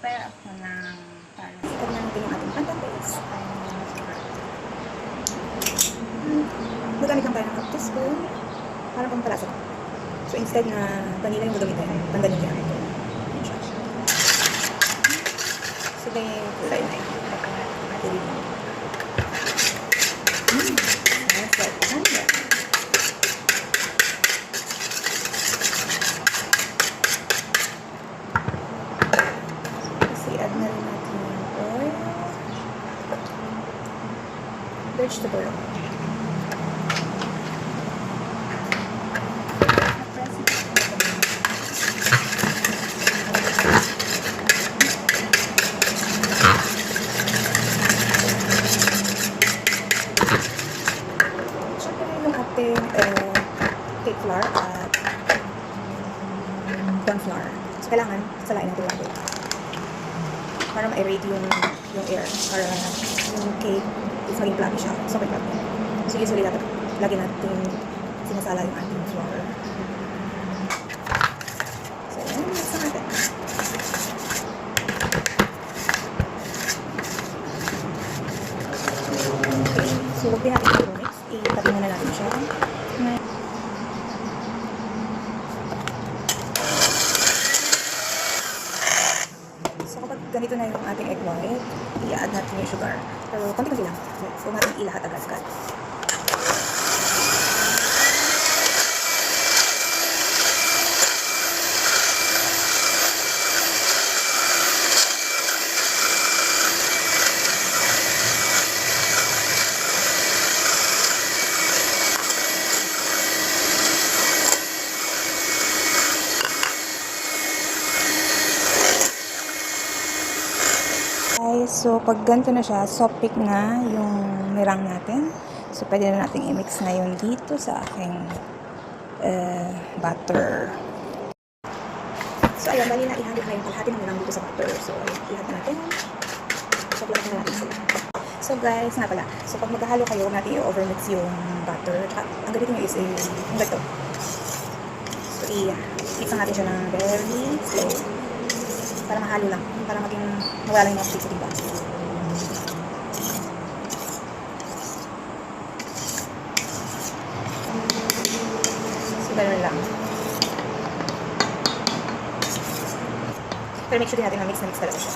prepare ako ng para sa Tignan natin yung ating pandan base. Magamit lang tayo ng half teaspoon para pampalasa. So instead na vanilla yung gagamitin, pandan yung ginamit ko. Ayan siya. Sige, kulay na yun. Masarap pandan. Kasi add na rin natin yung oil. Vegetable oil. Cake flour at corn flour. So, kailangan salain natin natin para ma-aerate yung air para yung cake is maging fluffy siya. So, may fluffy. So, usually dapat lagi natin sinasala yung ating flour. So, yan. Mix na natin. Okay. So, huwag din natin yung mix. Itabi muna natin siya. So kapag ganito na yung ating egg white, i-add natin yung sugar. Pero konti-konti lang. So natin ilahat agad-agad. So, pag ganito na siya, soft pick na yung nirang natin. So, pwede na natin i-mix ngayon dito sa aking butter. So, ayan, bali na ihagit na yung kalahati ng nirang dito sa butter. So, ihagit na natin. So, plug na natin sila. So, guys, nga pala. So, pag maghahalo kayo, huwag natin i-overmix yung butter. Tsaka, ang gamitin nyo is yung ganito. So, i-mix natin siya ng very slow. Para mahalo lang. Para maging mawala yung mga stick sa tiba. So, gano'n lang. Pero make sure din natin na mix talaga siya.